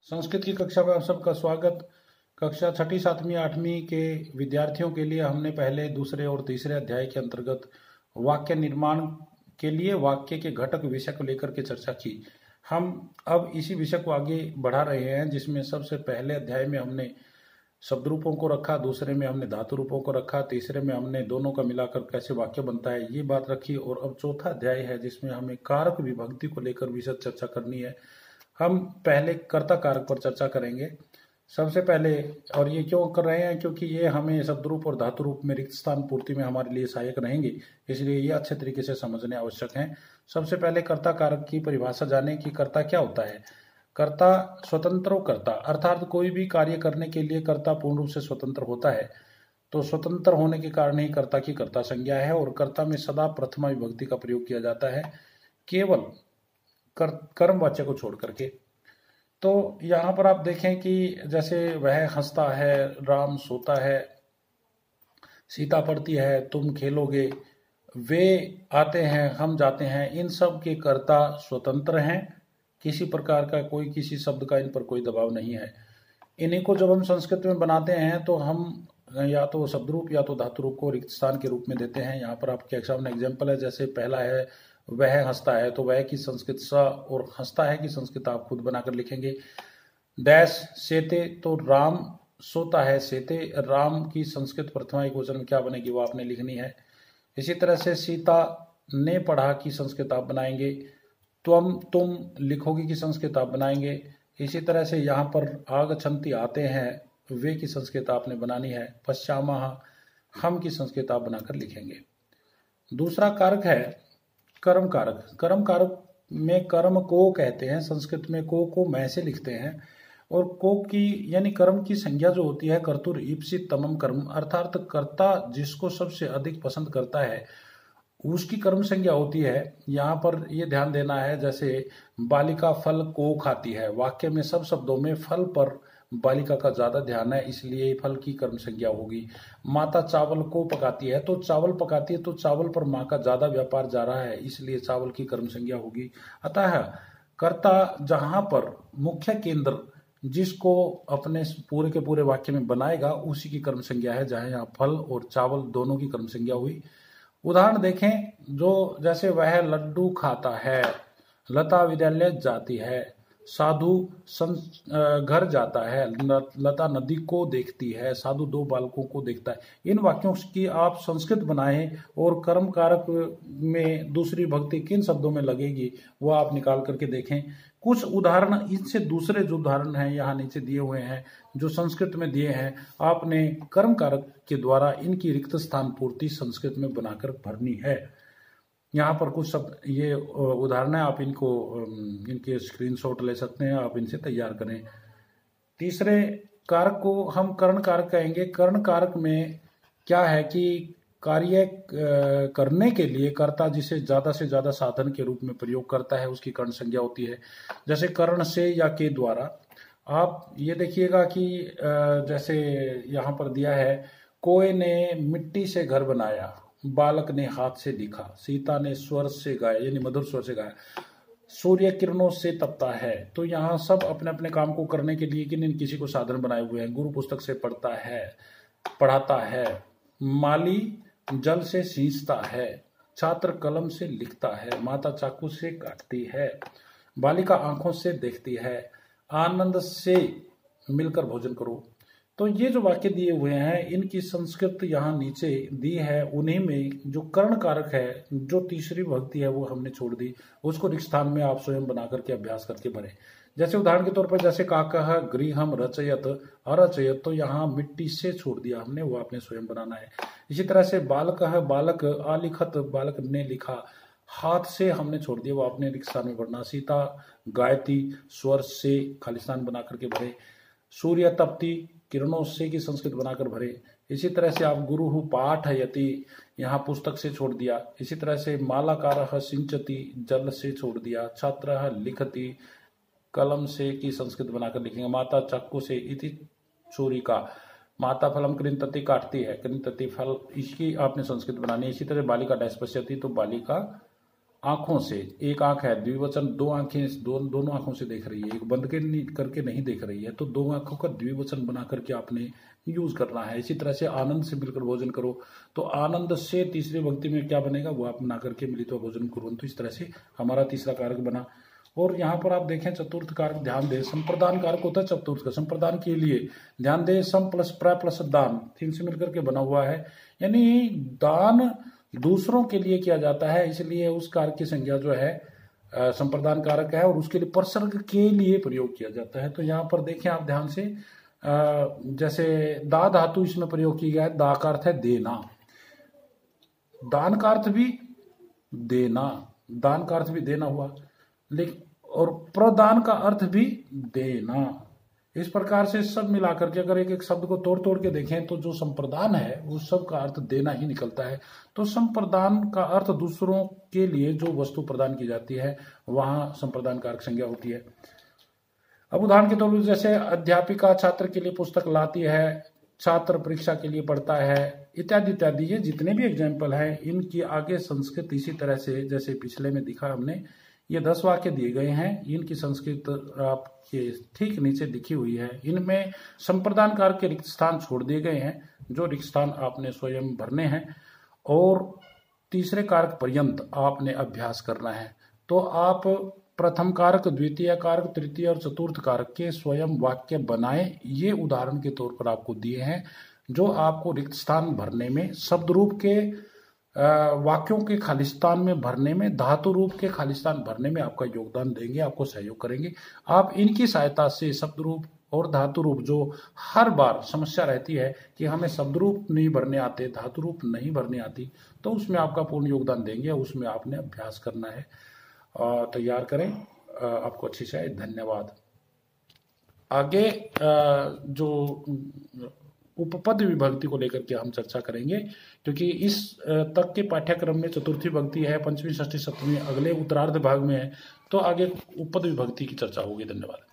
संस्कृत की कक्षा में आप सबका स्वागत। कक्षा छठी, सातवीं, आठवीं के विद्यार्थियों के लिए हमने पहले, दूसरे और तीसरे अध्याय के अंतर्गत वाक्य निर्माण के लिए वाक्य के घटक विषय को लेकर के चर्चा की। हम अब इसी विषय को आगे बढ़ा रहे हैं, जिसमें सबसे पहले अध्याय में हमने शब्द रूपों को रखा, दूसरे में हमने धातु रूपों को रखा, तीसरे में हमने दोनों का मिलाकर कैसे वाक्य बनता है ये बात रखी, और अब चौथा अध्याय है जिसमें हमें कारक विभक्ति को लेकर विशद चर्चा करनी है। हम पहले कर्ता कारक पर चर्चा करेंगे सबसे पहले, और ये क्यों कर रहे हैं, क्योंकि ये हमें शब्द रूप और धातु रूप में रिक्त स्थान पूर्ति में हमारे लिए सहायक रहेंगे, इसलिए ये अच्छे तरीके से समझने आवश्यक हैं। सबसे पहले कर्ता कारक की परिभाषा जाने कि कर्ता क्या होता है। कर्ता स्वतंत्रो कर्ता, अर्थात कोई भी कार्य करने के लिए कर्ता पूर्ण रूप से स्वतंत्र होता है। तो स्वतंत्र होने के कारण ही कर्ता की कर्ता संज्ञा है, और कर्ता में सदा प्रथमा विभक्ति का प्रयोग किया जाता है, केवल कर्मवाच्य को छोड़ करके। तो यहाँ पर आप देखें कि जैसे वह हंसता है, राम सोता है, सीता पढ़ती है, तुम खेलोगे, वे आते हैं, हम जाते हैं, इन सब के कर्ता स्वतंत्र हैं। किसी प्रकार का कोई किसी शब्द का इन पर कोई दबाव नहीं है। इन्हीं को जब हम संस्कृत में बनाते हैं तो हम या तो शब्द रूप या तो धातु रूप को रिक्त स्थान के रूप में देते हैं। यहाँ पर आपके सामने एग्जाम्पल है, जैसे पहला है वह हंसता है, तो वह की संस्कृत स, और हंसता है की संस्कृत आप खुद बनाकर लिखेंगे। डैश सेते, तो राम सोता है, सेते, राम की संस्कृत प्रथमा एकवचन में क्या बनेगी वो आपने लिखनी है। इसी तरह से सीता ने पढ़ा की संस्कृत आप बनाएंगे, तुम लिखोगे की संस्कृत आप बनाएंगे। इसी तरह से यहाँ पर आगच्छन्ति आते हैं, वे की संस्कृत आपने बनानी है। पश्चामः, हम की संस्कृत आप बनाकर लिखेंगे। दूसरा कारक है कर्म कारक। कर्म कारक में कर्म को कहते हैं, संस्कृत में को मैं से लिखते हैं, और को की यानी कर्म की संज्ञा जो होती है कर्तुर ईप्सित तमम कर्म, अर्थात कर्ता जिसको सबसे अधिक पसंद करता है उसकी कर्म संज्ञा होती है। यहाँ पर ये ध्यान देना है, जैसे बालिका फल को खाती है, वाक्य में सब शब्दों में फल पर बालिका का ज्यादा ध्यान है, इसलिए फल की कर्म संज्ञा होगी। माता चावल को पकाती है, तो चावल पकाती है, तो चावल पर माँ का ज्यादा व्यापार जा रहा है, इसलिए चावल की कर्म संज्ञा होगी। अतः कर्ता जहां पर मुख्य केंद्र जिसको अपने पूरे के पूरे वाक्य में बनाएगा उसी की कर्म संज्ञा है, जहां यहाँ फल और चावल दोनों की कर्म संज्ञा हुई। उदाहरण देखें, जो जैसे वह लड्डू खाता है, लता विद्यालय जाती है, साधु घर जाता है, लता नदी को देखती है, साधु दो बालकों को देखता है। इन वाक्यों की आप संस्कृत बनाएं, और कर्म कारक में दूसरी भक्ति किन शब्दों में लगेगी वो आप निकाल करके देखें। कुछ उदाहरण इनसे दूसरे जो उदाहरण हैं यहाँ नीचे दिए हुए हैं, जो संस्कृत में दिए हैं, आपने कर्म कारक के द्वारा इनकी रिक्त स्थान पूर्ति संस्कृत में बनाकर भरनी है। यहाँ पर कुछ शब्द ये उदाहरण है, आप इनको इनके स्क्रीनशॉट ले सकते हैं, आप इनसे तैयार करें। तीसरे कारक को हम कर्ण कारक कहेंगे। कर्ण कारक में क्या है कि कार्य करने के लिए कर्ता जिसे ज्यादा से ज्यादा साधन के रूप में प्रयोग करता है उसकी कर्ण संज्ञा होती है। जैसे कर्ण से या के द्वारा, आप ये देखिएगा कि जैसे यहाँ पर दिया है, कोय ने मिट्टी से घर बनाया, बालक ने हाथ से लिखा, सीता ने स्वर से गाया यानी मधुर स्वर से गाया, सूर्य किरणों से तपता है। तो यहाँ सब अपने अपने काम को करने के लिए किसी को साधन बनाए हुए हैं। गुरु पुस्तक से पढ़ता है, पढ़ाता है, माली जल से सींचता है, छात्र कलम से लिखता है, माता चाकू से काटती है, बालिका आंखों से देखती है, आनंद से मिलकर भोजन करो। तो ये जो वाक्य दिए हुए हैं इनकी संस्कृत यहाँ नीचे दी है। उन्हीं में जो कर्ण कारक है, जो तीसरी भक्ति है वो हमने छोड़ दी, उसको रिक्त स्थान में आप स्वयं बना करके अभ्यास करके भरें। जैसे उदाहरण के तौर पर, जैसे काकः गृहम रचयत अरचयत, तो यहाँ मिट्टी से छोड़ दिया हमने, वो आपने स्वयं बनाना है। इसी तरह से बालकः बालक आलिखत, बालक ने लिखा, हाथ से हमने छोड़ दिया, वो आपने रिक्त स्थान में भरना। सीता गायती, स्वर से खाली स्थान बना करके भरे। सूर्य तपती, किरणों से की संस्कृत बनाकर भरे। इसी तरह से आप गुरु पाठयति, यहाँ पुस्तक से छोड़ दिया। इसी तरह से मालाकारः सिंचति, जल से छोड़ दिया। छात्रः लिखति, कलम से की संस्कृत बनाकर लिखेंगे। माता चाकू से, इति छुरिका, माता फलम कृंतति काटती है, कृंतति फल, इसकी आपने संस्कृत बनानी है। इसी तरह बालिका डैश पश्यति, तो बालिका आंखों से, एक आंख है द्विवचन, दो आंखें दोनों आंखों से देख रही है, एक बंद करके नहीं देख रही है, तो दो आंखों का द्विवचन बना करके आपने यूज करना है। इसी तरह से आनंद से मिलकर भोजन करो, तो आनंद से तीसरी विभक्ति में क्या बनेगा, वो आप बना करके मिलित्वा भोजन करो। तो इस तरह से हमारा तीसरा कारक बना। और यहाँ पर आप देखें चतुर्थ कारक ध्यान दे, संप्रदान कारक होता है चतुर्थ का। संप्रदान के लिए ध्यान दे, सम प्लस प्र प्लस दान, तीन से मिलकर के बना हुआ है, यानी दान दूसरों के लिए किया जाता है, इसलिए उस कारक की संज्ञा जो है संप्रदान कारक है और उसके लिए प्रसर्ग के लिए प्रयोग किया जाता है। तो यहाँ पर देखें आप ध्यान से, जैसे दा धातु इसमें प्रयोग की गया है, दा का अर्थ है देना, दान का अर्थ भी देना, दान का अर्थ भी देना हुआ, लेकिन और प्रदान का अर्थ भी देना। इस प्रकार से सब मिलाकर के अगर एक एक शब्द को तोड़ तोड़ के देखें तो जो संप्रदान है वो सब का अर्थ देना ही निकलता है। तो संप्रदान का अर्थ दूसरों के लिए जो वस्तु प्रदान की जाती है वहां संप्रदान कारक संज्ञा होती है। अब उदाहरण के तौर पर जैसे अध्यापिका छात्र के लिए पुस्तक लाती है, छात्र परीक्षा के लिए पढ़ता है, इत्यादि इत्यादि। ये जितने भी एग्जाम्पल हैं इनकी आगे संस्कृत इसी तरह से जैसे पिछले में दिखा हमने, ये 10 वाक्य दिए गए हैं, इनकी संस्कृत आपके ठीक नीचे दिखी हुई है। इनमें संप्रदान कारक के रिक्त स्थान छोड़ दिए गए हैं, जो रिक्त स्थान आपने स्वयं भरने हैं और तीसरे कारक पर्यंत आपने अभ्यास करना है। तो आप प्रथम कारक, द्वितीय कारक, तृतीय और चतुर्थ कारक के स्वयं वाक्य बनाएं। ये उदाहरण के तौर पर आपको दिए हैं, जो आपको रिक्त स्थान भरने में, शब्द रूप के वाक्यों के खालिस्तान में भरने में, धातु रूप के खालिस्तान भरने में आपका योगदान देंगे, आपको सहयोग करेंगे। आप इनकी सहायता से शब्द रूप और धातु रूप, जो हर बार समस्या रहती है कि हमें शब्द रूप नहीं भरने आते, धातु रूप नहीं भरने आती, तो उसमें आपका पूर्ण योगदान देंगे। उसमें आपने अभ्यास करना है, तैयार करें। आपको अच्छी से धन्यवाद। आगे जो उपपद विभक्ति को लेकर के हम चर्चा करेंगे, क्योंकि इस तक के पाठ्यक्रम में चतुर्थी विभक्ति है, पंचमी षष्ठी सप्तमी अगले उत्तरार्ध भाग में है, तो आगे उपपद विभक्ति की चर्चा होगी। धन्यवाद।